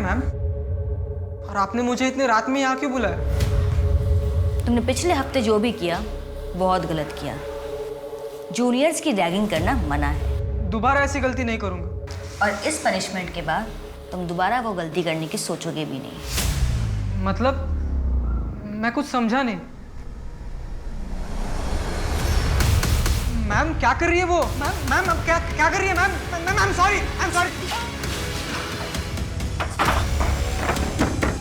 Ma'am. और आपने मुझे इतनी रात में यहाँ क्यों बुलाया? तुमने पिछले हफ्ते जो भी किया बहुत गलत किया। जूनियर्स की रैगिंग करना मना है। दोबारा ऐसी गलती नहीं करूँगा। और इस पनिशमेंट के बाद तुम दोबारा वो गलती करने की सोचोगे भी नहीं। मतलब मैं कुछ समझा नहीं। मैम क्या कर रही है वो? मैम अब क्या कर रही है ma'am? Ma'am sorry, I am sorry.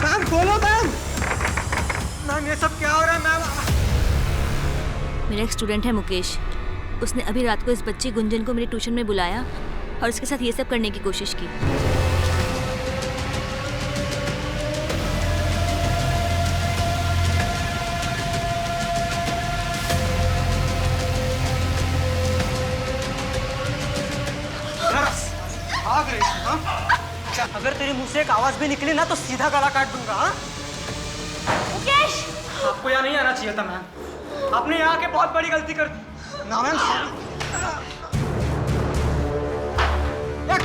Ma'am बोलो मैम। मैम ये सब क्या हो रहा है मैम? मेरा एक स्टूडेंट है मुकेश, उसने अभी रात को इस बच्ची गुंजन को मेरे ट्यूशन में बुलाया और उसके साथ ये सब करने की कोशिश की। अगर तेरे मुंह से एक आवाज भी निकली ना तो सीधा गला काट दूंगा। हाँ? मुकेश! आपको यहाँ नहीं आना चाहिए था मैम। आपने यहाँ आके बहुत बड़ी गलती कर दी। ना मैम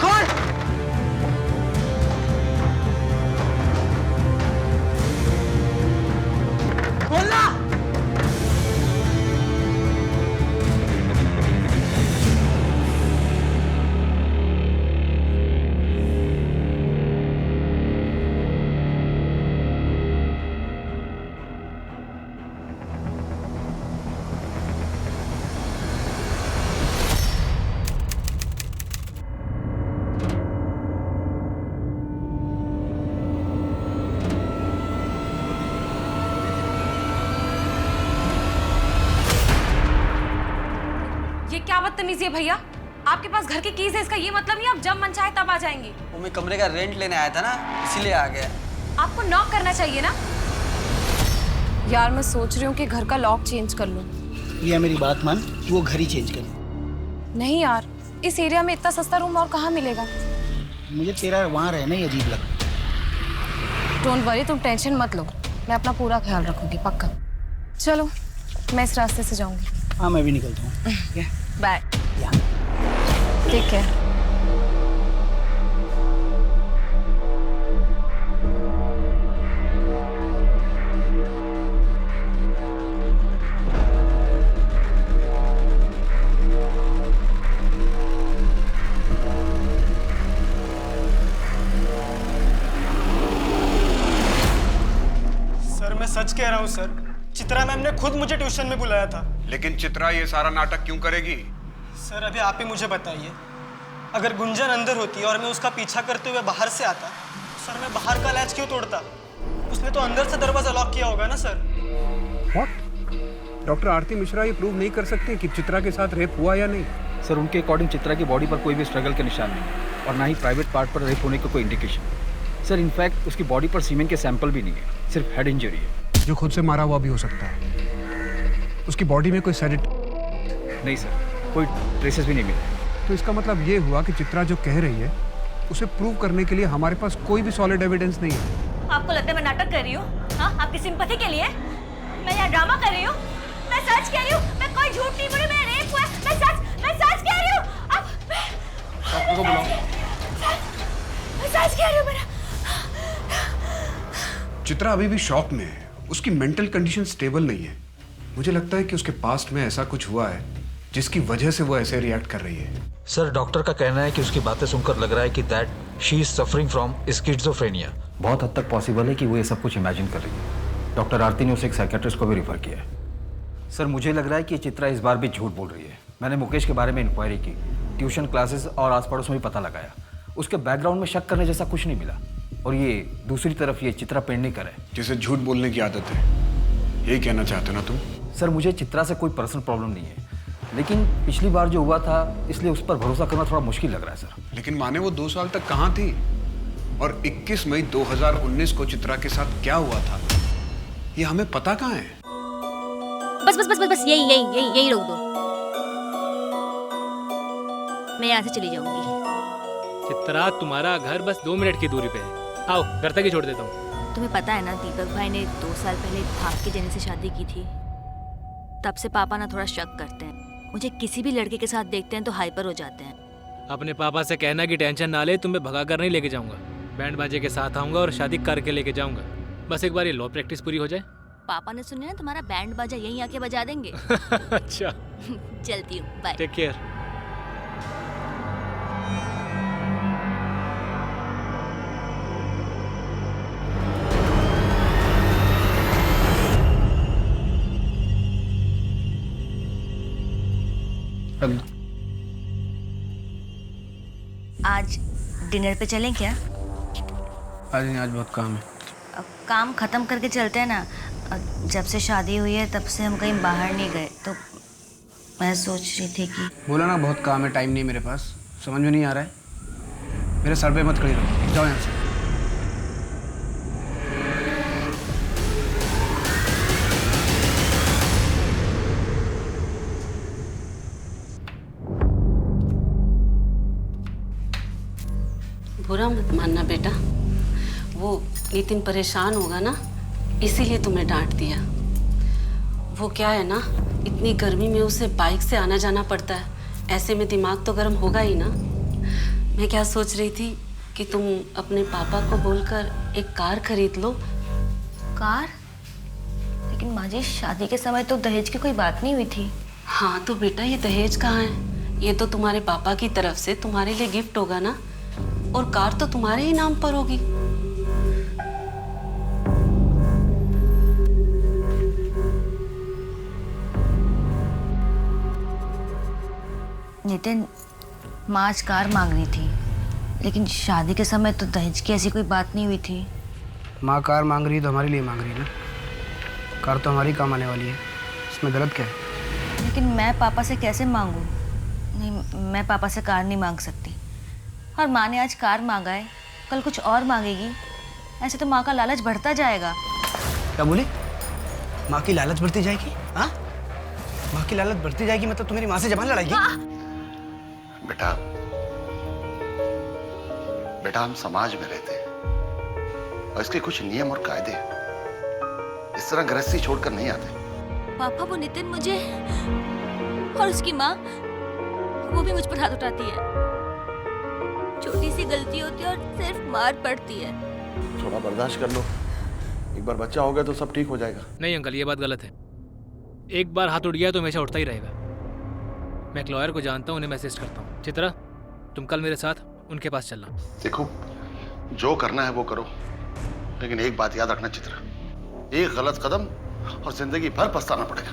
खोल। खोलना। क्या बदतमीजी है भैया? आपके पास घर की कीज है, इसका ये मतलब नहीं आप जब मन चाहे तब आ जाएंगे। वो मैं कमरे का रेंट लेने आया था ना, इसीलिए आ गया। आपको नॉक करना चाहिए ना। यार मैं सोच रही हूँ कि घर का लॉक चेंज कर लूँ। ये मेरी बात मान, वो घर ही चेंज कर। नहीं यार, इस एरिया में इतना सस्ता रूम और कहाँ मिलेगा? मुझे तेरा वहाँ रहना ही अजीब लगता। डोंट वरी, तुम टेंशन मत लो, मैं अपना पूरा ख्याल रखूंगी पक्का। चलो मैं इस रास्ते से जाऊंगी। हाँ मैं भी निकलता हूँ। बाय। ठीक है। सर मैं सच कह रहा हूँ सर, चित्रा मैम ने खुद मुझे ट्यूशन में बुलाया था। लेकिन चित्रा ये सारा नाटक क्यों करेगी? सर अभी आप ही मुझे बताइए, अगर गुंजन अंदर होती और मैं उसका पीछा करते हुए बाहर से आता, सर मैं बाहर का लैच क्यों तोड़ता? उसने तो अंदर से दरवाजा लॉक किया होगा ना सर। व्हाट? डॉक्टर आरती मिश्रा ये प्रूव नहीं कर सकते कि चित्रा के साथ रेप हुआ या नहीं? सर उनके अकॉर्डिंग चित्रा की बॉडी पर कोई भी स्ट्रगल के निशान नहीं और ना ही प्राइवेट पार्ट पर रेप होने का कोई इंडिकेशन। सर इनफैक्ट उसकी बॉडी पर सीमेन के सैंपल भी नहीं है, सिर्फ हेड इंजरी है। जो खुद से मारा हुआ भी हो सकता है। उसकी बॉडी में कोई सेडेटिव नहीं सर, कोई ट्रेसेस भी नहीं मिले। तो इसका मतलब ये हुआ कि चित्रा जो कह रही है उसे प्रूव करने के लिए हमारे पास कोई भी सॉलिड एविडेंस नहीं है। आपको लगता है मैं नाटक कर रही हूँ? हाँ, आपकी सिंपैथी के लिए मैं यहाँ ड्रामा कर रही हूँ? मैं सच कह रही हूँ, मैं कोई झूठ नहीं बोली, मैं रेप हुआ है, मैं सच कह रही हूँ। अब डॉक्टर को बुलाओ। मैं सच कह रही हूँ मेरा। चित्रा अभी भी शॉक में है, उसकी मेंटल कंडीशन स्टेबल नहीं है। मुझे लगता है कि उसके पास्ट में ऐसा कुछ हुआ है जिसकी वजह से वो ऐसे रिएक्ट कर रही है। सर डॉक्टर का कहना है कि उसकी बातें सुनकर लग रहा है कि that she is suffering from schizophrenia. बहुत हद तक पॉसिबल है कि वो ये सब कुछ इमेजिन कर रही है। डॉक्टर आरती ने उसे एक साइकियाट्रिस्ट को भी रिफर किया है। सर मुझे लग रहा है कि चित्रा इस बार भी झूठ बोल रही है। मैंने मुकेश के बारे में इंक्वायरी की, ट्यूशन क्लासेस और आस पड़ोस में भी पता लगाया। उसके बैकग्राउंड में शक करने जैसा कुछ नहीं मिला। और ये दूसरी तरफ ये चित्रा पेडनेकर है जिसे झूठ बोलने की आदत है। यही कहना चाहते हो ना तुम? सर मुझे चित्रा से कोई पर्सनल प्रॉब्लम नहीं है, लेकिन पिछली बार जो हुआ था इसलिए उस पर भरोसा करना थोड़ा मुश्किल लग रहा है सर। लेकिन माने वो 2 साल तक कहाँ थी? और 21 मई 2019 को चित्रा के साथ क्या हुआ था ये हमें पता कहाँ है? बस बस बस बस बस यही रोक दो। मैं यहाँ से चली जाऊंगी। चित्रा तुम्हारा घर बस 2 मिनट की दूरी पे है। आओ घर तक ही छोड़ देता हूँ। तुम्हें पता है ना, दीपक भाई ने 2 साल पहले भाग के जने से शादी की थी। तब से पापा ना थोड़ा शक करते हैं। मुझे किसी भी लड़के के साथ देखते हैं तो हाइपर हो जाते हैं। अपने पापा से कहना कि टेंशन ना ले, तुम्हें भगा कर नहीं लेके जाऊंगा। बैंड बाजे के साथ आऊँगा और शादी करके लेके जाऊँगा। बस एक बार ये लॉ प्रैक्टिस पूरी हो जाए। पापा ने सुने ना तुम्हारा बैंड बाजा यहीं आके बजा देंगे। अच्छा, चलती हूँ, बाय। Take care. आज डिनर पे चलें क्या? आज नहीं, आज बहुत काम है। अब काम खत्म करके चलते हैं ना। जब से शादी हुई है तब से हम कहीं बाहर नहीं गए, तो मैं सोच रही थी कि बोला ना बहुत काम है, टाइम नहीं मेरे पास। समझ में नहीं आ रहा है। मेरे सर पे मत खड़ी रहो, जाओ यहाँ से। बुरा मत मानना बेटा, वो नितिन परेशान होगा ना, इसीलिए तुम्हें डांट दिया। वो क्या है ना, इतनी गर्मी में उसे बाइक से आना जाना पड़ता है, ऐसे में दिमाग तो गर्म होगा ही ना। मैं क्या सोच रही थी कि तुम अपने पापा को बोलकर एक कार खरीद लो। कार? लेकिन माँ जी, शादी के समय तो दहेज की कोई बात नहीं हुई थी। हाँ तो बेटा, ये दहेज कहाँ है? ये तो तुम्हारे पापा की तरफ से तुम्हारे लिए गिफ्ट होगा ना, और कार तो तुम्हारे ही नाम पर होगी। नितिन, माँ आज कार मांग रही थी, लेकिन शादी के समय तो दहेज की ऐसी कोई बात नहीं हुई थी। माँ कार मांग रही है तो हमारे लिए मांग रही है ना। कार तो हमारी काम आने वाली है, इसमें गलत क्या है? लेकिन मैं पापा से कैसे मांगूं? नहीं, मैं पापा से कार नहीं मांग सकती। और माँ ने आज कार मांगा है, कल कुछ और मांगेगी, ऐसे तो माँ का लालच बढ़ता जाएगा। क्या बोली? माँ की लालच बढ़ती जाएगी? हाँ, माँ की लालच बढ़ती जाएगी मतलब तुम्हारी माँ से जबान लड़ाएगी? बेटा, बेटा हम समाज में रहते हैं और इसके कुछ नियम और कायदे इस तरह गृहस्थी छोड़कर नहीं आते। पापा, वो नितिन मुझे और उसकी माँ, वो भी मुझ पर हाथ उठाती है। छोटी सी गलती होती है और सिर्फ मार पड़ती है। थोड़ा बर्दाश्त कर लो, एक बार बच्चा हो गया तो सब ठीक हो जाएगा। नहीं अंकल, ये बात गलत है। एक बार हाथ उठ गया तो हमेशा उठता ही रहेगा। मैं एक लॉयर को जानता हूँ, उन्हें मैं असिस्ट करता हूँ। चित्रा, तुम कल मेरे साथ उनके पास चलना। देखो, जो करना है वो करो, लेकिन एक बात याद रखना चित्रा, एक गलत कदम और जिंदगी भर पछताना पड़ेगा।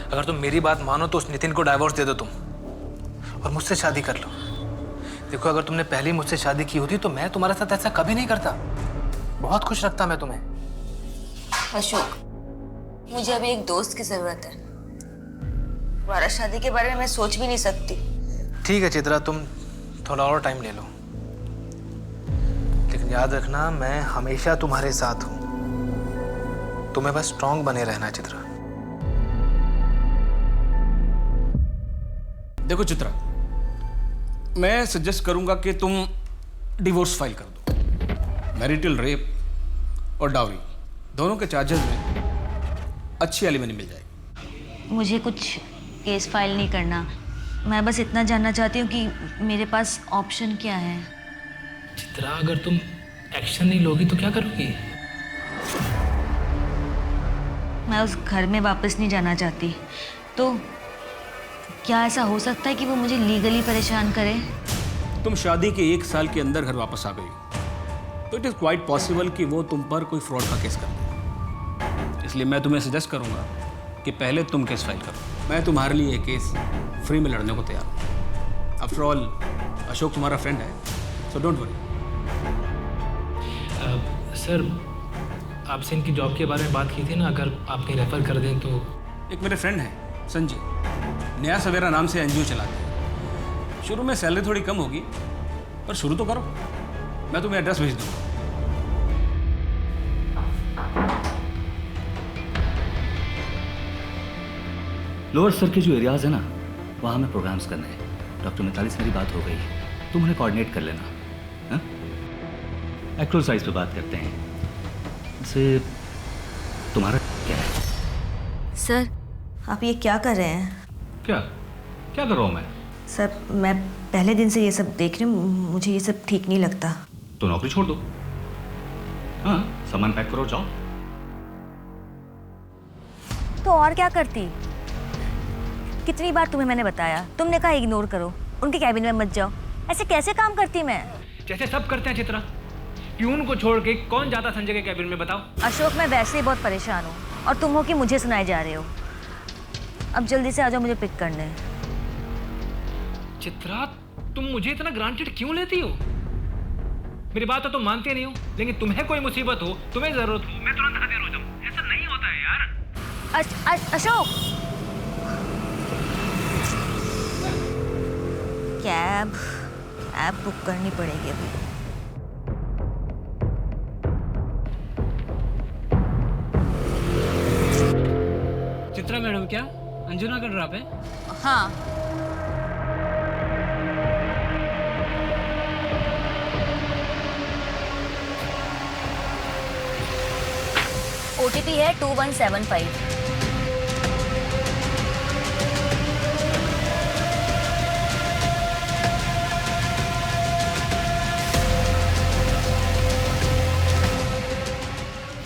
अगर तुम मेरी बात मानो तो उस नितिन को डाइवोर्स दे दो तुम, और मुझसे शादी कर लो। देखो, अगर तुमने पहले मुझसे शादी की होती तो मैं तुम्हारे साथ ऐसा कभी नहीं करता। बहुत खुश रखता मैं तुम्हें। अशोक, मुझे अभी एक दोस्त की जरूरत है। दोबारा शादी के बारे में मैं सोच भी नहीं सकती। ठीक है चित्रा, तुम थोड़ा और टाइम ले लो, लेकिन याद रखना मैं हमेशा तुम्हारे साथ हूं। तुम्हें बस स्ट्रांग बने रहना है चित्रा। देखो चित्रा, मैं सजेस्ट करूंगा कि तुम डिवोर्स फाइल कर दो। मैरिटल रेप और डाउरी दोनों के चार्जेस में अच्छी एलिमनी मिल जाएगी। मुझे कुछ केस फाइल नहीं करना, मैं बस इतना जानना चाहती हूँ कि मेरे पास ऑप्शन क्या है। चित्रा, अगर तुम एक्शन नहीं लोगी तो क्या करोगी? मैं उस घर में वापस नहीं जाना चाहती। तो क्या ऐसा हो सकता है कि वो मुझे लीगली परेशान करे? तुम शादी के 1 साल के अंदर घर वापस आ गई तो इट इज़ क्वाइट पॉसिबल कि वो तुम पर कोई फ्रॉड का केस कर दे। इसलिए मैं तुम्हें सजेस्ट करूंगा कि पहले तुम केस फाइल करो। मैं तुम्हारे लिए ये केस फ्री में लड़ने को तैयार हूँ। आफ्टर ऑल अशोक तुम्हारा फ्रेंड है, सो डोंट वरी। सर, आपसे इनकी जॉब के बारे में बात की थी ना, अगर आप कहीं रेफर कर दें तो। एक मेरे फ्रेंड है संजय, नया सवेरा नाम से एनजीओ चलाते हैं। शुरू में सैलरी थोड़ी कम होगी, पर शुरू तो करो। मैं तुम्हें एड्रेस भेज दूँगा। लोअर सर के जो एरियाज है ना, वहाँ हमें प्रोग्राम्स करने हैं। डॉक्टर मिताली से मेरी बात हो गई, तुम उन्हें कोऑर्डिनेट कर लेना। हाँ, एक्सरसाइज पे बात करते हैं। वैसे तुम्हारा क्या है? सर, आप ये क्या कर रहे हैं? क्या? क्या कर रहा हूँ मैं? सर मैं पहले दिन से ये सब देख रही हूँ, मुझे ये सब ठीक नहीं लगता। तो नौकरी छोड़ दो। हाँ, सामान पैक करो, जाओ। तो और क्या करती? कितनी बार तुम्हें मैंने बताया, तुमने कहा इग्नोर करो, उनके कैबिन में मत जाओ। ऐसे कैसे काम करती मैं? जैसे सब करते हैं चित्रा। ट्यून को छोड़ के कौन जाता संजय के कैबिन में, बताओ। अशोक, मैं वैसे ही बहुत परेशान हूँ और तुम हो कि मुझे सुनाए जा रहे हो। अब जल्दी से आ जाओ मुझे पिक करने। चित्रा, तुम मुझे इतना ग्रांटेड क्यों लेती हो? मेरी बात तो तुम मानती नहीं हो, लेकिन तुम्हें कोई मुसीबत हो, तुम्हें जरूरत हो, मैं तुरंत हाजिर हो जाऊं। ऐसा नहीं होता है यार। अशोक, कैब बुक करनी पड़ेगी अभी। चित्रा मैडम, क्या अंजुना का ड्रॉप है? हाँ। OTP है 2175।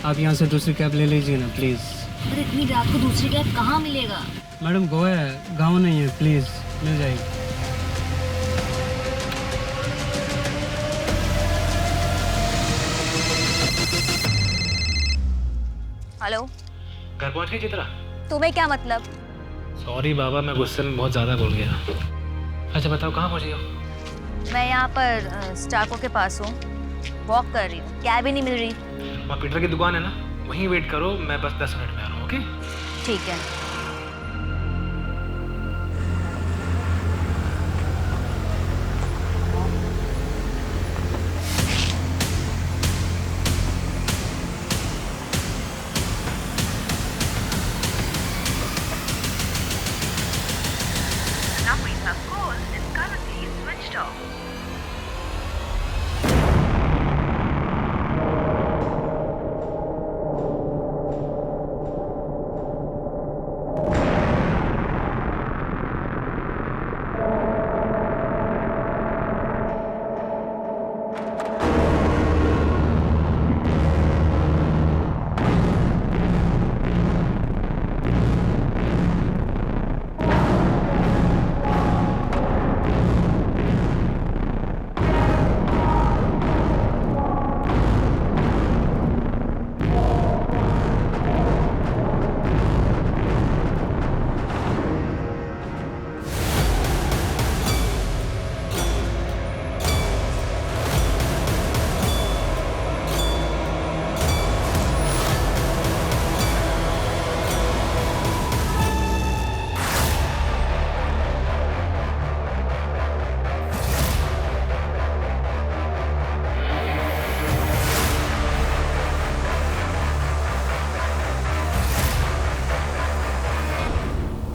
आप यहाँ से दूसरी कैब ले लीजिए ना प्लीज। अरे इतनी रात को दूसरी कैब कहाँ मिलेगा? मैडम गोवा है, गाँव नहीं है, प्लीज मिल जाएगी। हेलो, घर पहुँच गई चित्रा? तुम्हें क्या मतलब? सॉरी बाबा, मैं गुस्से में बहुत ज़्यादा बोल गया। अच्छा बताओ, कहाँ पहुँची हो? मैं यहाँ पर स्टाफों के पास हूँ, वॉक कर रही हूँ, कैब ही नहीं मिल रही। वहाँ पीटर की दुकान है ना, वहीं वेट करो, मैं बस 10 मिनट में आ रहा हूँ। ओके, ठीक है।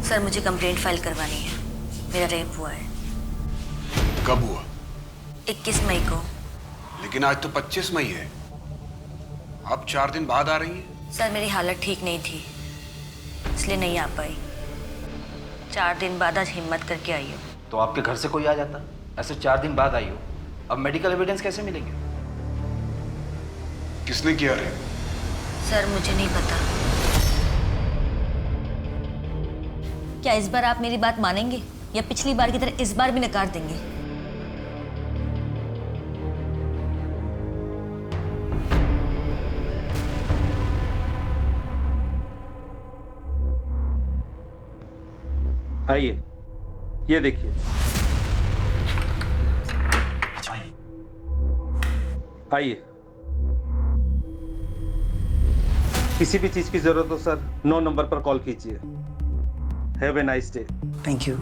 सर मुझे कंप्लेंट फाइल करवानी है, मेरा रेप हुआ है। कब हुआ? 21 मई को। लेकिन आज तो 25 मई है, आप 4 दिन बाद आ रही हैं। सर मेरी हालत ठीक नहीं थी, इसलिए नहीं आ पाई। 4 दिन बाद आज हिम्मत करके आई हूँ। तो आपके घर से कोई आ जाता? ऐसे 4 दिन बाद आई हो, अब मेडिकल एविडेंस कैसे मिलेंगे? किसने किया रेप? सर मुझे नहीं पता। क्या इस बार आप मेरी बात मानेंगे या पिछली बार की तरह इस बार भी नकार देंगे? आइए, ये देखिए। आइए, किसी भी चीज की जरूरत हो सर 9 नंबर पर कॉल कीजिए। Have a nice day. Thank you.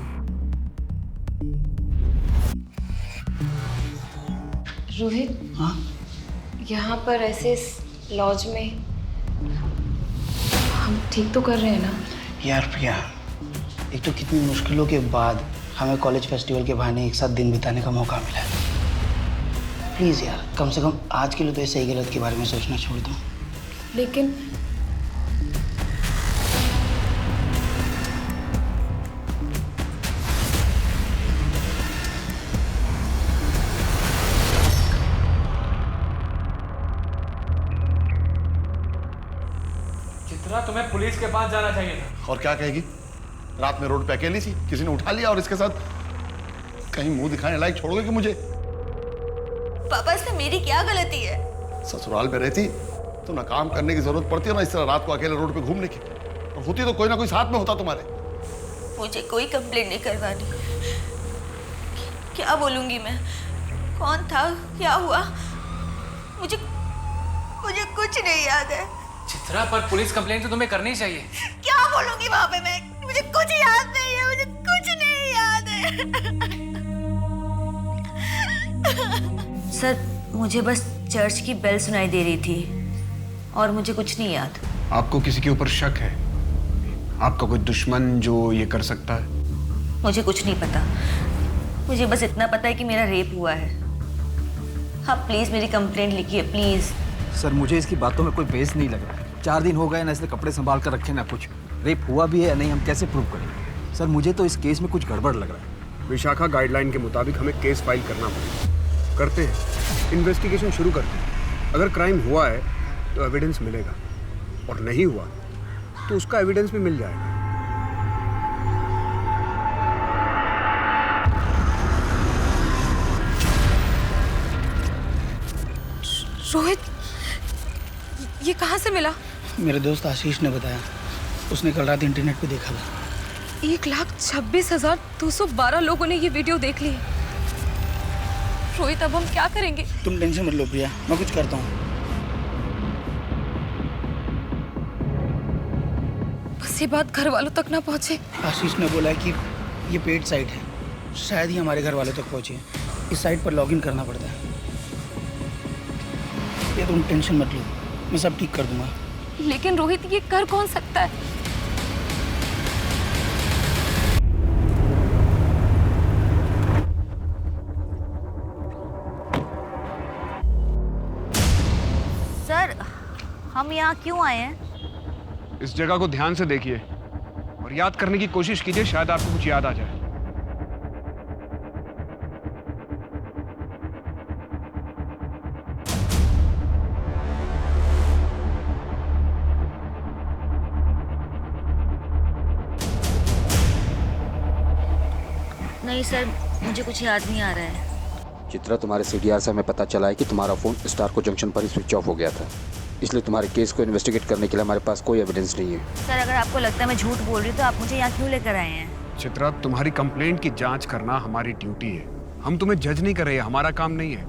Rohit, हाँ? यहाँ पर ऐसे लॉज में हम ठीक तो कर रहे हैं ना? यार प्रिया, एक तो कितनी मुश्किलों के बाद हमें कॉलेज फेस्टिवल के बहाने एक साथ दिन बिताने का मौका मिला है। प्लीज़ यार, कम से कम आज के लिए तो सही गलत के बारे में सोचना छोड़ दो। लेकिन चित्रा, तुम्हें पुलिस के पास जाना चाहिए था। और क्या कहेगी? रात में रोड पे अकेली थी, किसी ने उठा लिया और इसके साथ कहीं मुंह दिखाने लायक छोड़ोगे कि मुझे? पापा, इसमें मेरी क्या गलती है? ससुराल में रहती तो ना काम करने की जरूरत पड़ती है ना इस तरह रात को अकेले रोड पे घूमने की, और होती तो कोई ना कोई साथ में होता तुम्हारे। मुझे कोई कंप्लेंट नहीं करवानी। क्या बोलूंगी मैं? कौन था, क्या हुआ? मुझे कुछ नहीं याद है। चित्रा, पर पुलिस कंप्लेंट तो तुम्हें करनी चाहिए। क्या बोलूंगी वहां पे मैं? मुझे कुछ याद नहीं है, मुझे कुछ नहीं याद है। सर, मुझे बस चर्च की बेल सुनाई दे रही थी और मुझे कुछ नहीं याद। आपको किसी के ऊपर शक है? आपका कोई दुश्मन जो ये कर सकता है? मुझे कुछ नहीं पता। मुझे बस इतना पता है कि मेरा रेप हुआ है। हाँ, प्लीज मेरी कंप्लेंट लिखिए, प्लीज। सर, मुझे इसकी बातों में कोई बेस नहीं लग रहा है। 4 दिन हो गए ना इसने कपड़े संभाल कर रखे ना कुछ। रेप हुआ भी है या नहीं हम कैसे प्रूव करेंगे? सर, मुझे तो इस केस में कुछ गड़बड़ लग रहा है। विशाखा गाइडलाइन के मुताबिक हमें केस फाइल करना पड़ेगा। करते हैं, इन्वेस्टिगेशन शुरू करते हैं। अगर क्राइम हुआ है तो एविडेंस मिलेगा, और नहीं हुआ तो उसका एविडेंस भी मिल जाएगा। रोहित, ये कहाँ से मिला? मेरे दोस्त आशीष ने बताया। उसने कल रात इंटरनेट पे देखा था। 1,26,212 लोगों ने ये वीडियो देख ली। रोहित, अब हम क्या करेंगे? तुम टेंशन मत लो प्रिया, मैं कुछ करता हूँ। बस ये बात घर वालों तक ना पहुँचे। आशीष ने बोला कि ये पेड साइट है, शायद ही हमारे घर वालों तक पहुँचे। इस साइट पर लॉगिन करना पड़ता है। ये तुम टेंशन मत लो, मैं सब ठीक कर दूंगा। लेकिन रोहित, ये कर कौन सकता है? सर, हम यहाँ क्यों आए हैं? इस जगह को ध्यान से देखिए और याद करने की कोशिश कीजिए, शायद आपको कुछ याद आ जाए। नहीं सर, मुझे कुछ याद नहीं आ रहा है। चित्रा, तुम्हारे सीडीआर से हमें पता चला है कि तुम्हारा फ़ोन स्टारको जंक्शन पर ही स्विच ऑफ हो गया था, इसलिए तुम्हारे केस को इन्वेस्टिगेट करने के लिए हमारे पास कोई एविडेंस नहीं है। सर, अगर आपको लगता है मैं झूठ बोल रही हूँ तो आप मुझे यहाँ क्यों लेकर आए हैं? चित्रा, तुम्हारी कंप्लेंट की जांच करना हमारी ड्यूटी है। हम तुम्हें जज नहीं कर रहे हैं, हमारा काम नहीं है।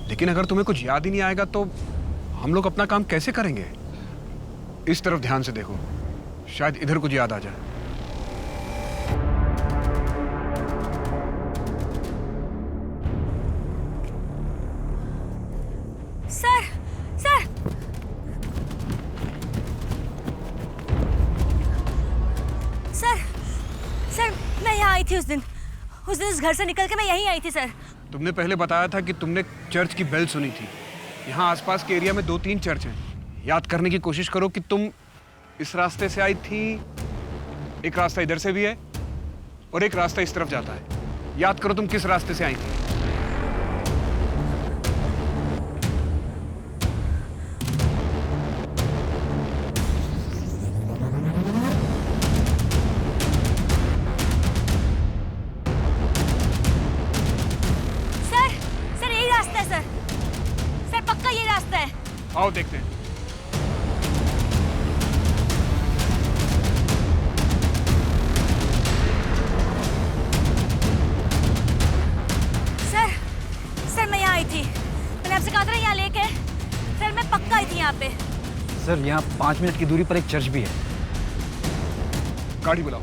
लेकिन अगर तुम्हें कुछ याद ही नहीं आएगा तो हम लोग अपना काम कैसे करेंगे? इस तरफ ध्यान से देखो, शायद इधर कुछ याद आ जाए। सर, सर, सर, सर, मैं यहाँ आई थी उस दिन इस घर से निकल के मैं यहीं आई थी सर। तुमने पहले बताया था कि तुमने चर्च की बेल सुनी थी। यहाँ आसपास के एरिया में 2-3 चर्च हैं। याद करने की कोशिश करो कि तुम इस रास्ते से आई थी। एक रास्ता इधर से भी है और एक रास्ता इस तरफ जाता है। याद करो तुम किस रास्ते से आई थी। आओ देखते हैं। सर, सर मैं यहाँ आई थी। मैंने आपसे कहा था यहाँ लेके। सर मैं पक्का आई थी यहाँ पे। सर, यहाँ 5 मिनट की दूरी पर एक चर्च भी है। गाड़ी बुलाओ।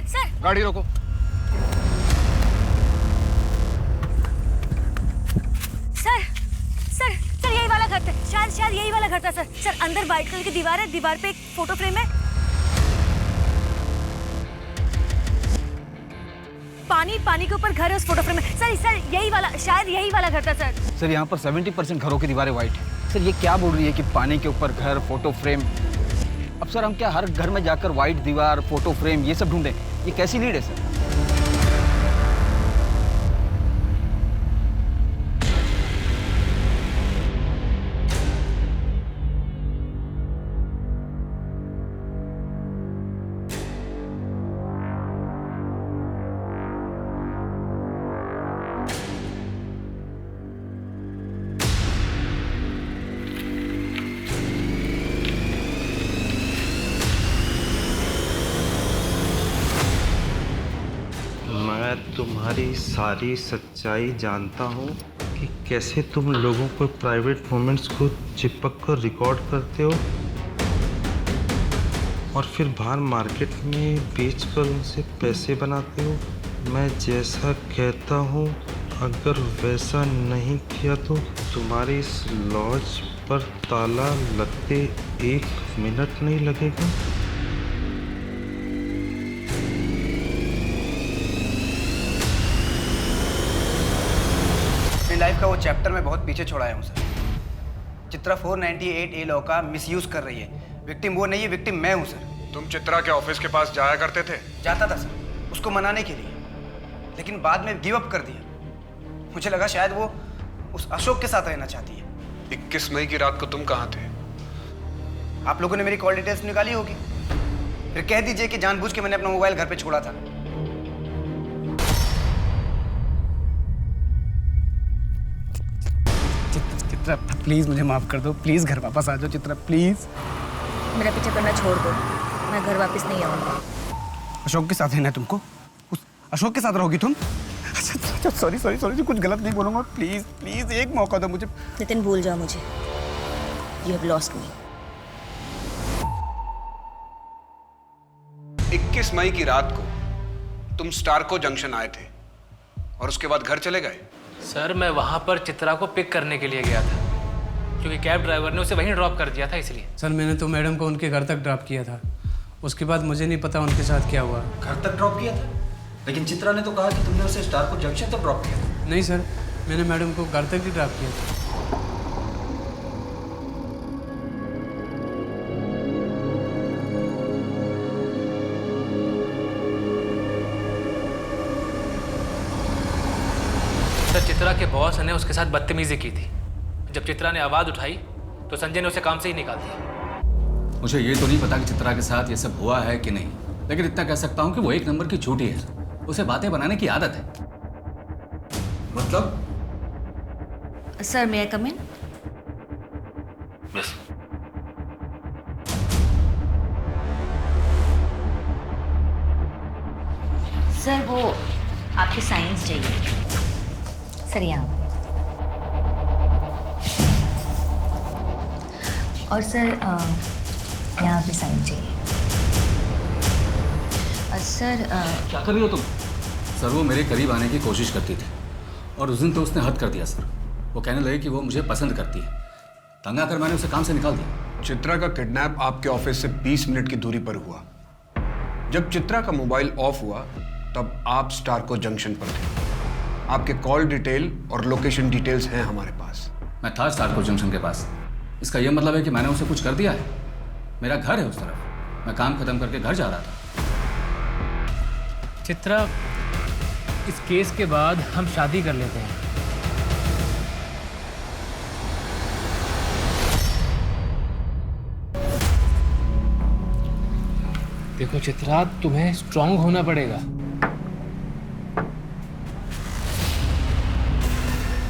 सर, गाड़ी रोको। शायद यही वाला घर था सर। सर अंदर व्हाइट कलर की दीवार है, दीवार पे एक फोटो फ्रेम है। पानी के ऊपर घर है उस फोटो फ्रेम में। सर यही वाला, शायद यही वाला घर था सर। सर यहाँ पर 70% घरों की दीवारें वाइट है। सर ये क्या बोल रही है कि पानी के ऊपर घर, फोटो फ्रेम? अब सर हम क्या हर घर में जाकर वाइट दीवार, फोटो फ्रेम ये सब ढूंढें? ये कैसी लीड है सर? मैं तुम्हारी सारी सच्चाई जानता हूँ कि कैसे तुम लोगों को प्राइवेट मोमेंट्स को चिपक कर रिकॉर्ड करते हो और फिर बाहर मार्केट में बेचकर उनसे पैसे बनाते हो। मैं जैसा कहता हूँ अगर वैसा नहीं किया तो तुम्हारे इस लॉज पर ताला लगते 1 मिनट नहीं लगेगा। लाइफ का वो चैप्टर मैं बहुत पीछे छोड़ाया हूँ सर। चित्रा 498A लॉ का मिसयूज कर रही है। विक्टिम वो नहीं है, विक्टिम मैं हूँ सर। तुम चित्रा के ऑफिस के पास जाया करते थे? जाता था सर, उसको मनाने के लिए, लेकिन बाद में गिव अप कर दिया। मुझे लगा शायद वो उस अशोक के साथ रहना चाहती है। 21 मई की रात को तुम कहाँ थे? आप लोगों ने मेरी कॉल डिटेल्स निकाली होगी। फिर कह दीजिए कि जानबूझ के मैंने अपना मोबाइल घर पे छोड़ा था। चित्रा प्लीज मुझे माफ कर दो, प्लीज घर वापस आ जाओ चित्रा, प्लीज। मेरा पीछा करना छोड़ दो, मैं घर वापस नहीं आऊंगा। अशोक के साथ है ना तुमको? उस अशोक के साथ रहोगी तुम? अच्छा सॉरी सॉरी सॉरी, कुछ गलत नहीं बोलूंगा, प्लीज प्लीज एक मौका दो मुझे। नितिन भूल जाओ मुझे, यू हैव लॉस्ट मी। 21 मई की रात को तुम स्टारको जंक्शन आए थे और उसके बाद घर चले गए? सर मैं वहाँ पर चित्रा को पिक करने के लिए गया था क्योंकि कैब ड्राइवर ने उसे वहीं ड्रॉप कर दिया था, इसलिए। सर मैंने तो मैडम को उनके घर तक ड्रॉप किया था, उसके बाद मुझे नहीं पता उनके साथ क्या हुआ। घर तक ड्रॉप किया था? लेकिन चित्रा ने तो कहा कि तुमने उसे स्टारको जंक्शन तक ड्रॉप किया था। नहीं सर, मैंने मैडम को घर तक ही ड्रॉप किया था। सर चित्रा के बॉस ने उसके साथ बदतमीजी की थी। जब चित्रा ने आवाज़ उठाई तो संजय ने उसे काम से ही निकाल दिया। मुझे ये तो नहीं पता कि चित्रा के साथ ये सब हुआ है कि नहीं, लेकिन इतना कह सकता हूँ कि वो 1 नंबर की झूठी है। उसे बातें बनाने की आदत है। मतलब? सर मे आई कम इन? यस। सर वो आपकी साइंस चाहिए। सर यहाँ और सर यहाँ पे साइन चाहिए। सर क्या कर रही हो तुम? सर वो मेरे करीब आने की कोशिश करती थी और उस दिन तो उसने हद कर दिया सर। वो कहने लगी कि वो मुझे पसंद करती है। तंग आकर मैंने उसे काम से निकाल दिया। चित्रा का किडनैप आपके ऑफिस से 20 मिनट की दूरी पर हुआ। जब चित्रा का मोबाइल ऑफ हुआ तब आप स्टारको जंक्शन पर थे। आपके कॉल डिटेल और लोकेशन डिटेल्स हैं हमारे पास। मैं था स्टारको जंक्शन के पास। इसका यह मतलब है कि मैंने उसे कुछ कर दिया है? मेरा घर है उस तरफ, मैं काम खत्म करके घर जा रहा था। चित्रा, इस केस के बाद हम शादी कर लेते हैं। देखो चित्रा, तुम्हें स्ट्रांग होना पड़ेगा।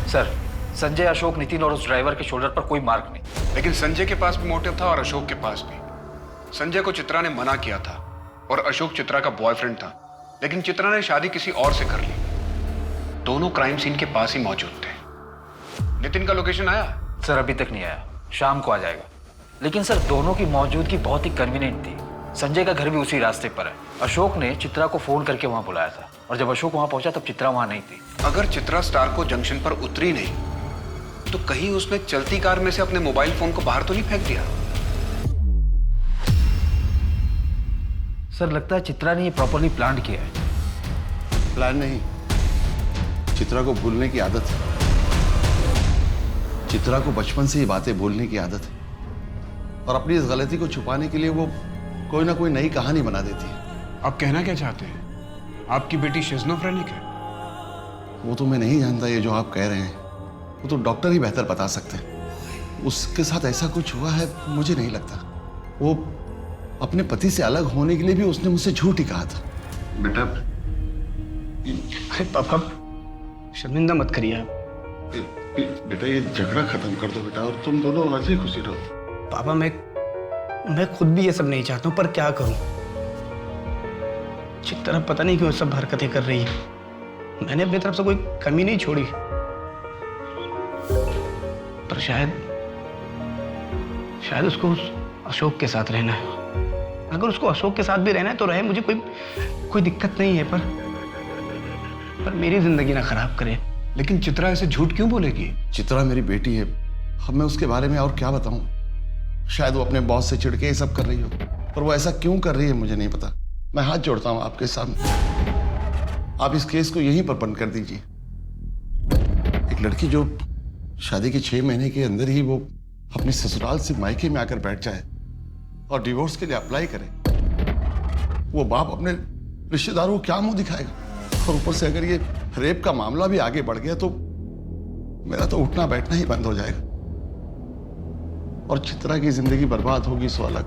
सर, संजय, अशोक, नितिन और उस ड्राइवर के शोल्डर पर कोई मार्क नहीं। लेकिन संजय के पास भी मोटिव था और अशोक के पास भी। संजय को चित्रा ने मना किया था और अशोक चित्रा का बॉयफ्रेंड था, लेकिन चित्रा ने शादी किसी और से कर ली। दोनों क्राइम सीन के पास ही मौजूद थे। नितिन का लोकेशन आया? सर अभी तक नहीं आया, शाम को आ जाएगा। लेकिन सर दोनों की मौजूदगी बहुत ही कन्वीनियंट थी। संजय का घर भी उसी रास्ते पर है। अशोक ने चित्रा को फोन करके वहां बुलाया था और जब अशोक वहां पहुंचा तब चित्रा वहां नहीं थी। अगर चित्रा स्टारको जंक्शन पर उतरी नहीं तो कहीं उसने चलती कार में से अपने मोबाइल फोन को बाहर तो नहीं फेंक दिया? सर लगता है चित्रा ने ये प्रॉपरली प्लान किया है। प्लान नहीं, चित्रा को भूलने की आदत है। चित्रा को बचपन से ही बातें भूलने की आदत है और अपनी इस गलती को छुपाने के लिए वो कोई ना कोई नई कहानी बना देती है। आप कहना क्या चाहते हैं? आपकी बेटी शिज़ोफ्रेनिक है? वो तो मैं नहीं जानता, ये जो आप कह रहे हैं वो तो डॉक्टर ही बेहतर बता सकते हैं। उसके साथ ऐसा कुछ हुआ है मुझे नहीं लगता। वो अपने पति से अलग होने के लिए भी उसने मुझसे झूठ ही कहा था। बेटा, अरे पापा शर्मिंदा मत करिए आप। बेटा ये झगड़ा खत्म कर दो बेटा, और तुम दोनों हंसी खुशी रहो। पापा मैं खुद भी ये सब नहीं चाहता हूँ, पर क्या करूँ। चित्रा पता नहीं क्यों सब हरकतें कर रही है। मैंने अपनी तरफ से कोई कमी नहीं छोड़ी, पर शायद उसको उस अशोक के साथ रहना है। अगर उसको अशोक के साथ भी रहना है तो रहे, मुझे कोई दिक्कत नहीं है, पर मेरी जिंदगी ना खराब करे। लेकिन चित्रा ऐसे झूठ क्यों बोलेगी? चित्रा मेरी बेटी है, अब मैं उसके बारे में और क्या बताऊं। शायद वो अपने बॉस से चिढ़ के ये सब कर रही हो, पर वो ऐसा क्यों कर रही है मुझे नहीं पता। मैं हाथ जोड़ता हूं आपके सामने, आप इस केस को यहीं पर बंद कर दीजिए। एक लड़की जो शादी के 6 महीने के अंदर ही वो अपने ससुराल से मायके में आकर बैठ जाए और डिवोर्स के लिए अप्लाई करे, वो बाप अपने रिश्तेदारों को क्या मुंह दिखाएगा? और ऊपर से अगर ये रेप का मामला भी आगे बढ़ गया तो मेरा तो उठना बैठना ही बंद हो जाएगा और चित्रा की जिंदगी बर्बाद होगी सो अलग।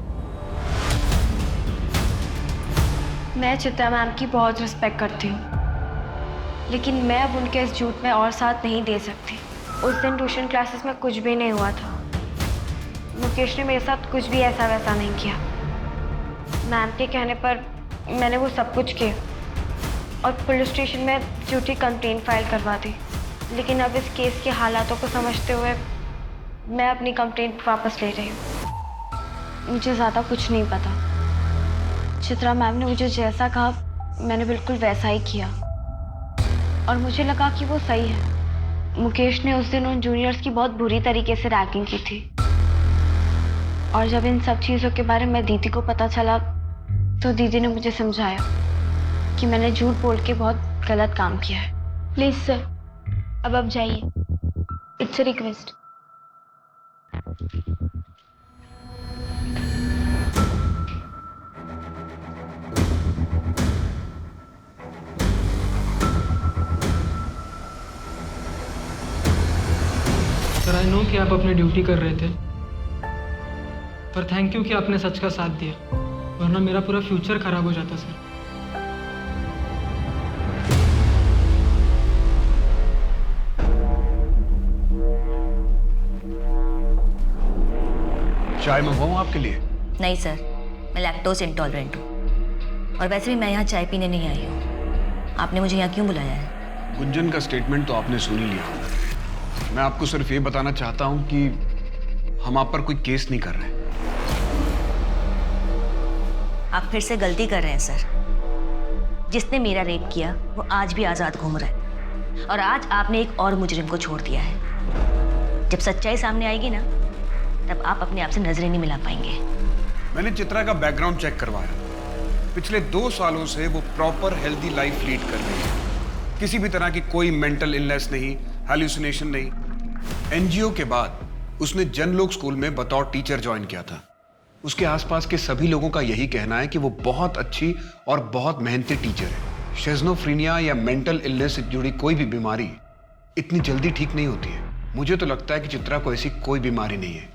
मैं चित्रा मैम की बहुत रिस्पेक्ट करती हूँ, लेकिन मैं अब उनके इस झूठ में और साथ नहीं दे सकती। उस दिन ट्यूशन क्लासेस में कुछ भी नहीं हुआ था। मुकेश ने मेरे साथ कुछ भी ऐसा वैसा नहीं किया। मैम के कहने पर मैंने वो सब कुछ किया और पुलिस स्टेशन में झूठी कंप्लेंट फाइल करवा दी। लेकिन अब इस केस के हालातों को समझते हुए मैं अपनी कंप्लेंट वापस ले रही हूँ। मुझे ज़्यादा कुछ नहीं पता। चित्रा मैम ने मुझे जैसा कहा मैंने बिल्कुल वैसा ही किया और मुझे लगा कि वो सही है। मुकेश ने उस दिन उन जूनियर्स की बहुत बुरी तरीके से रैगिंग की थी और जब इन सब चीज़ों के बारे में दीदी को पता चला तो दीदी ने मुझे समझाया कि मैंने झूठ बोल के बहुत गलत काम किया है। प्लीज़ सर, अब आप जाइए। It's a request. Sir I know कि आप अपनी ड्यूटी कर रहे थे, पर थैंक यू कि आपने सच का साथ दिया, वरना मेरा पूरा फ्यूचर खराब हो जाता सर। चाय मंगवाऊं आपके लिए? नहीं सर, मैं लैक्टोज इंटॉलरेंट हूँ और वैसे भी मैं यहाँ चाय पीने नहीं आई हूँ। आपने मुझे यहाँ क्यों बुलाया है? गुंजन का स्टेटमेंट तो आपने सुन ही लिया। मैं आपको सिर्फ ये बताना चाहता हूँ कि हम आप पर कोई केस नहीं कर रहे। आप फिर से गलती कर रहे हैं सर। जिसने मेरा रेप किया वो आज भी आज़ाद घूम रहा है और आज आपने एक और मुजरिम को छोड़ दिया है। जब सच्चाई सामने आएगी ना तब आप अपने आप से नजरें नहीं मिला पाएंगे। मैंने चित्रा का बैकग्राउंड चेक करवाया। पिछले 2 सालों से वो प्रॉपर हेल्दी लाइफ लीड कर रही है। किसी भी तरह की कोई मेंटल इलनेस नहीं, हैल्यूसिनेशन नहीं। एनजीओ के बाद उसने जनलोक स्कूल में बतौर टीचर ज्वाइन किया था। उसके आसपास के सभी लोगों का यही कहना है कि वो बहुत अच्छी और बहुत मेहनती टीचर है। शिज़ोफ्रेनिया या मेंटल इलनेस से जुड़ी कोई भी बीमारी इतनी जल्दी ठीक नहीं होती है। मुझे तो लगता है कि चित्रा को ऐसी कोई बीमारी नहीं है,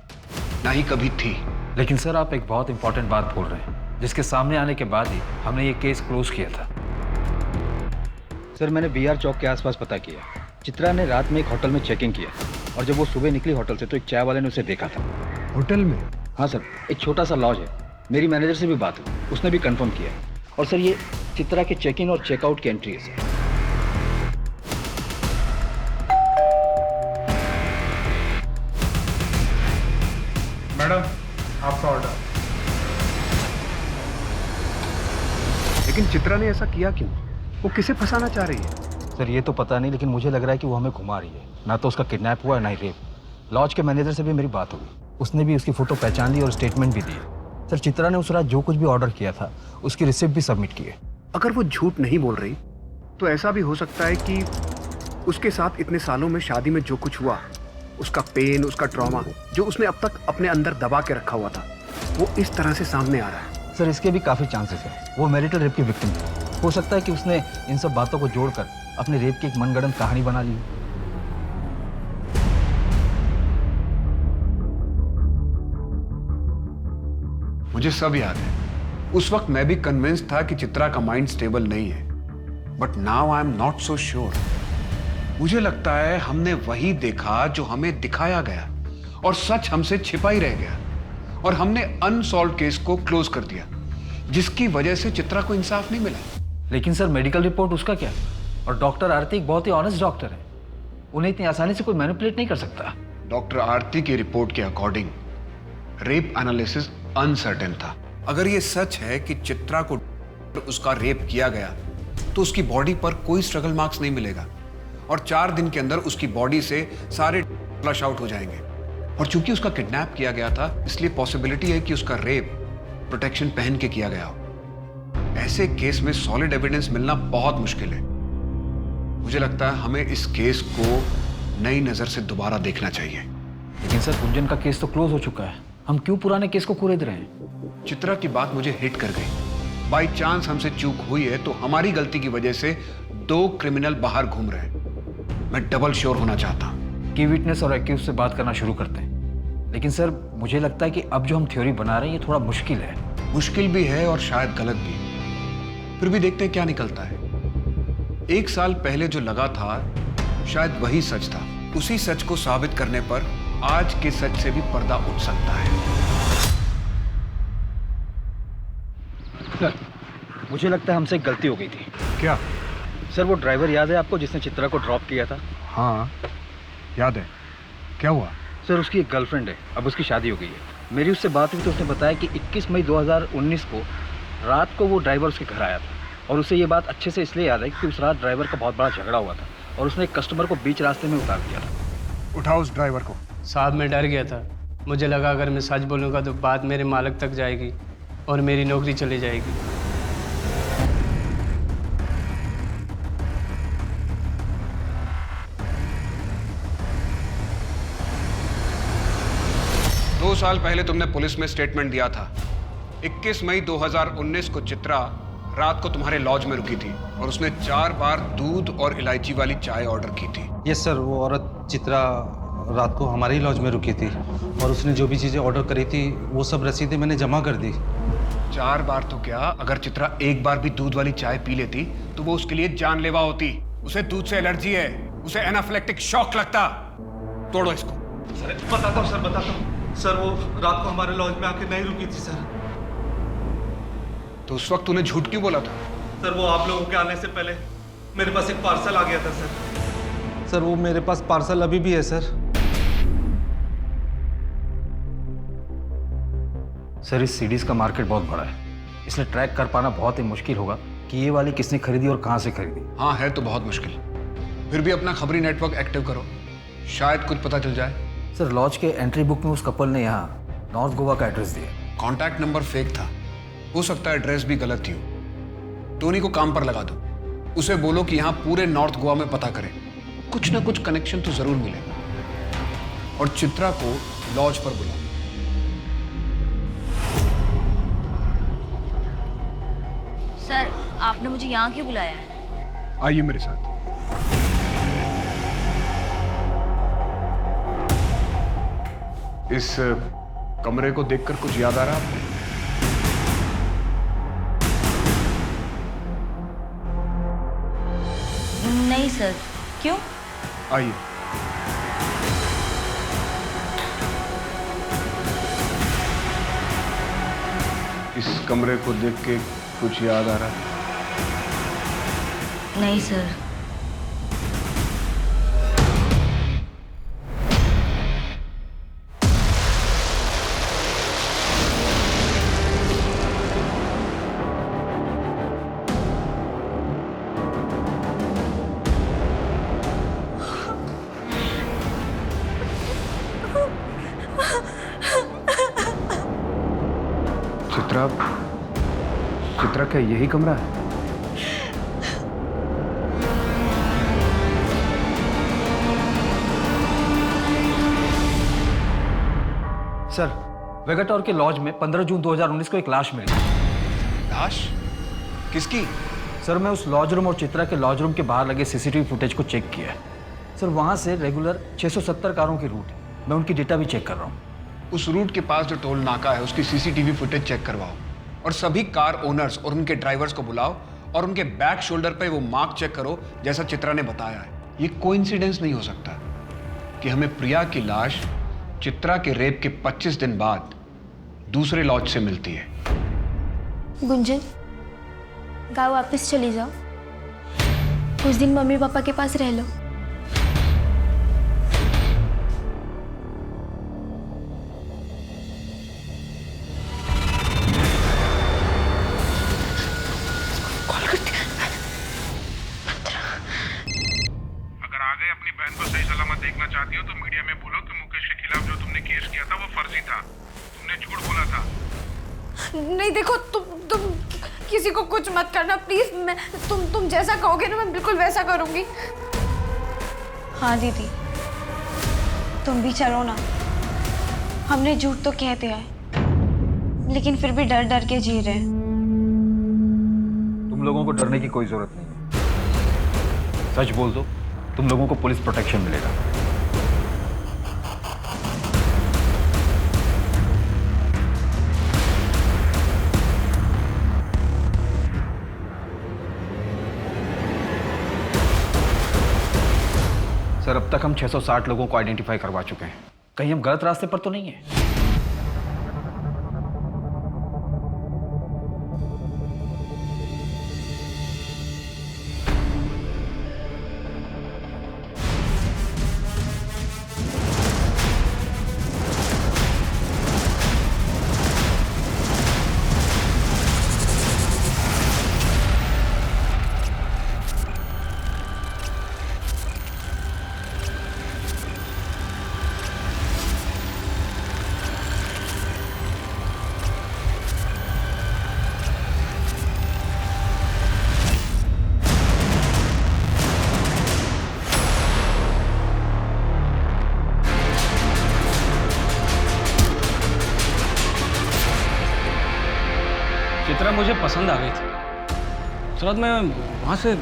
ना ही कभी थी। लेकिन सर आप एक बहुत इंपॉर्टेंट बात बोल रहे हैं, जिसके सामने आने के बाद ही हमने ये केस क्लोज किया था। सर मैंने बीआर चौक के आसपास पता किया। चित्रा ने रात में एक होटल में चेकिंग किया और जब वो सुबह निकली होटल से तो एक चाय वाले ने उसे देखा था। होटल में? हाँ सर, एक छोटा सा लॉज है। मेरी मैनेजर से भी बात हुई, उसने भी कंफर्म किया। और सर ये चित्रा के चेक इन और चेकआउट की एंट्री है सर। मैडम आपका ऑर्डर। लेकिन चित्रा ने ऐसा किया क्यों? वो किसे फंसाना चाह रही है? सर ये तो पता नहीं, लेकिन मुझे लग रहा है कि वो हमें घुमा रही है। ना तो उसका किडनैप हुआ है ना ही रेप। लॉज के मैनेजर से भी मेरी बात हुई, उसने भी उसकी फ़ोटो पहचान ली और स्टेटमेंट भी दी। सर चित्रा ने उस रात जो कुछ भी ऑर्डर किया था उसकी रिसिप्ट भी सबमिट की है। अगर वो झूठ नहीं बोल रही तो ऐसा भी हो सकता है कि उसके साथ इतने सालों में शादी में जो कुछ हुआ, उसका पेन, उसका ट्रॉमा जो उसने अब तक अपने अंदर दबा के रखा हुआ था, वो इस तरह से सामने आ रहा है। सर इसके भी काफ़ी चांसेस है। वो मैरिटल रेप की विक्टिम थी। हो सकता है कि उसने इन सब बातों को जोड़कर अपने रेप की एक मनगढ़ंत कहानी बना ली। मुझे सब याद है। उस वक्त मैं भी कन्विंस था कि चित्रा का माइंड स्टेबल नहीं है, but now I am not so sure. मुझे लगता है हमने वही देखा जो हमें दिखाया गया और सच हमसे छिपा ही रह गया और हमने अनसॉल्व केस को क्लोज कर दिया, जिसकी वजह से चित्रा को इंसाफ नहीं मिला। लेकिन सर मेडिकल रिपोर्ट उसका क्या? और डॉक्टर आरती एक बहुत ही ऑनेस्ट डॉक्टर है, उन्हें इतनी आसानी से कोई मैनिपुलेट नहीं कर सकता। डॉक्टर आरती की रिपोर्ट के अकॉर्डिंग रेप एनालिसिस अनसर्टेन था। अगर ये सच है कि चित्रा को उसका रेप किया गया तो उसकी बॉडी पर कोई स्ट्रगल मार्क्स नहीं मिलेगा और 4 दिन के अंदर उसकी बॉडी से सारे फ्लश आउट हो जाएंगे। और चूंकि उसका किडनैप किया गया था इसलिए पॉसिबिलिटी है कि उसका रेप प्रोटेक्शन पहन के किया गया हो। ऐसे केस में सॉलिड एविडेंस मिलना बहुत मुश्किल है। मुझे लगता है हमें इस केस को नई नजर से दोबारा देखना चाहिए। लेकिन सर कुंजन का केस तो क्लोज हो चुका है, हम क्यों पुराने केस को कुरेद रहे हैं? चित्रा की बात मुझे हिट कर गई। बाई चांस हमसे चूक हुई है तो हमारी गलती की वजह से 2 क्रिमिनल बाहर घूम रहे हैं। मैं डबल श्योर होना चाहता हूं। की विटनेस और एक्यूज से बात करना शुरू करते हैं। लेकिन सर मुझे लगता है कि अब जो हम थ्योरी बना रहे हैं ये थोड़ा मुश्किल है। मुश्किल भी है और शायद गलत भी। फिर भी देखते हैं क्या निकलता है। 1 साल पहले जो लगा था शायद वही सच था। उसी सच को साबित करने पर आज के सच से भी पर्दा उठ सकता है। सर मुझे लगता है हमसे एक गलती हो गई थी। क्या? सर वो ड्राइवर याद है आपको जिसने चित्रा को ड्रॉप किया था? हाँ याद है। क्या हुआ? सर उसकी एक गर्लफ्रेंड है, अब उसकी शादी हो गई है। मेरी उससे बात हुई तो उसने बताया कि 21 मई 2019 को रात को वो ड्राइवर उसके घर आया था और उसे ये बात अच्छे से इसलिए याद है कि उस रात ड्राइवर का बहुत बड़ा झगड़ा हुआ था और उसने एक कस्टमर को बीच रास्ते में उतार दिया था। उठाओ उस ड्राइवर को। साहब मैं डर गया था, मुझे लगा अगर मैं सच बोलूँगा तो बात मेरे मालिक तक जाएगी और मेरी नौकरी चली जाएगी। दो साल पहले तुमने पुलिस में स्टेटमेंट दिया था। 21 मई 2019 को चित्रा रात को तुम्हारे लॉज में रुकी थी और उसने 4 बार दूध और इलायची वाली चाय ऑर्डर की थी। यस सर, वो औरत चित्रा रात को हमारे ही लॉज में रुकी थी और उसने जो भी चीज़ें ऑर्डर करी थी वो सब रसीदें मैंने जमा कर दी। 4 बार तो क्या, अगर चित्रा एक बार भी दूध वाली चाय पी लेती तो वो उसके लिए जानलेवा होती। उसे दूध से एलर्जी है, उसे एनाफिलेक्टिक शॉक लगता। तोड़ो इसको। सर बताता हूँ सर, वो रात को हमारे लॉज में आके नहीं रुकी थी सर। तो उस वक्त तूने झूठ क्यों बोला था? सर वो आप लोगों के आने से पहले मेरे पास एक पार्सल आ गया था सर। वो मेरे पास पार्सल अभी भी है सर। सर इस सीडीज का मार्केट बहुत बड़ा है, इसलिए ट्रैक कर पाना बहुत ही मुश्किल होगा कि ये वाली किसने खरीदी और कहाँ से खरीदी। हाँ है तो बहुत मुश्किल। फिर भी अपना खबरी नेटवर्क एक्टिव करो, शायद कुछ पता चल जाए। सर लॉज के एंट्री बुक में उस कपल ने यहाँ नॉर्थ गोवा का एड्रेस दिया। कॉन्टैक्ट नंबर फेक था, हो सकता है एड्रेस भी गलत ही हो। टोनी को काम पर लगा दो, उसे बोलो कि यहाँ पूरे नॉर्थ गोवा में पता करें, कुछ ना कुछ कनेक्शन तो जरूर मिलेगा। और चित्रा को लॉज पर बुलाओ। सर आपने मुझे यहाँ क्यों बुलाया है? आइए मेरे साथ। इस कमरे को देखकर कुछ याद आ रहा आपको? नहीं सर, क्यों? आइए। इस कमरे को देख के कुछ याद आ रहा है? नहीं सर। ट्रक है, यही कमरा है? सर, वेगाटोर के लॉज में 15 जून 2019 को एक लाश मिली। लाश? किसकी? सर, मैं उस लॉज रूम और चित्रा के लॉज रूम के बाहर लगे सीसीटीवी फुटेज को चेक किया है। सर, वहाँ से रेगुलर 670 कारों की रूट है। मैं उनकी डेटा भी चेक कर रहा हूँ। उस रूट के पास जो टोल नाका है उसकी सीसीटीवी फुटेज चेक करवाओ और सभी कार ओनर्स और उनके ड्राइवर्स को बुलाओ और उनके बैक शोल्डर पे वो मार्क चेक करो जैसा चित्रा ने बताया है। ये कोइंसिडेंस नहीं हो सकता कि हमें प्रिया की लाश चित्रा के रेप के 25 दिन बाद दूसरे लॉज से मिलती है। गुंजन, गाँव वापस चली जाओ, कुछ दिन मम्मी पापा के पास रह लो। अगर आगे अपनी बहन को सही सलामत देखना चाहती हो तो मीडिया में बोलो कि मुकेश के खिलाफ जो तुमने केस किया था वो फर्जी था, तुमने झूठ बोला था। नहीं देखो, तुम किसी को कुछ मत करना प्लीज। मैं तुम जैसा कहोगे ना मैं बिल्कुल वैसा करूंगी। हाँ दीदी, तुम भी चलो ना। हमने झूठ तो कह दिया है, लेकिन फिर भी डर डर के जी रहे हैं। तुम लोगों को डरने की कोई जरूरत नहीं है। सच बोल दो, तुम लोगों को पुलिस प्रोटेक्शन मिलेगा। सर, अब तक हम 660 लोगों को आइडेंटिफाई करवा चुके हैं। कहीं हम गलत रास्ते पर तो नहीं है? चित्रा मुझे पसंद आ गई थी। उस रात मैं वहाँ से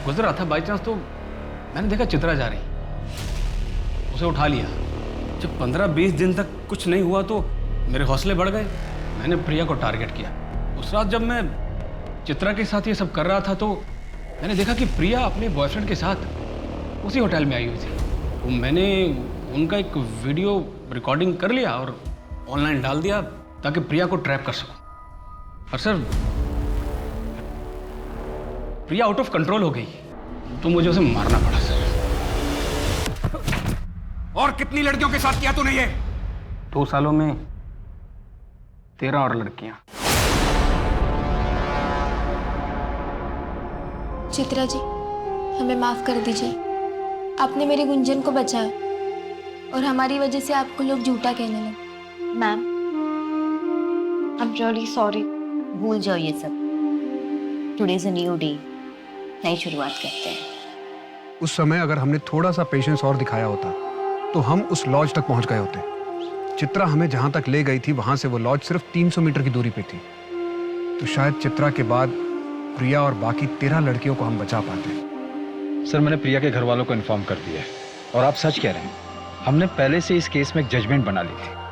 गुजर रहा था बाई चांस, तो मैंने देखा चित्रा जा रही। उसे उठा लिया। जब 15-20 दिन तक कुछ नहीं हुआ तो मेरे हौसले बढ़ गए। मैंने प्रिया को टारगेट किया। उस रात जब मैं चित्रा के साथ ये सब कर रहा था तो मैंने देखा कि प्रिया अपने बॉयफ्रेंड के साथ उसी होटल में आई हुई थी। तो मैंने उनका एक वीडियो रिकॉर्डिंग कर लिया और ऑनलाइन डाल दिया ताकि प्रिया को ट्रैप कर सकूं। और sir, Priya out of control हो गई तो मुझे उसे मारना पड़ा सर। और कितनी लड़कियों के साथ किया तूने ये? 2 सालों में 13 और लड़कियां। चित्रा जी, हमें माफ कर दीजिए। आपने मेरी गुंजन को बचाया और हमारी वजह से आपको लोग झूठा कहने लगे। Ma'am, I am really sorry. भूल जाओ ये सब। Today is a new day, नई शुरुआत करते हैं। उस समय अगर हमने थोड़ा सा पेशेंस और दिखाया होता तो हम उस लॉज तक पहुंच गए होते। चित्रा हमें जहां तक ले गई थी वहां से वो लॉज सिर्फ 300 मीटर की दूरी पे थी। तो शायद चित्रा के बाद प्रिया और बाकी 13 लड़कियों को हम बचा पाते। सर, मैंने प्रिया के घर वालों को इन्फॉर्म कर दिया है और आप सच कह रहे हैं। हमने पहले से इस केस में एक जजमेंट बना ली थी।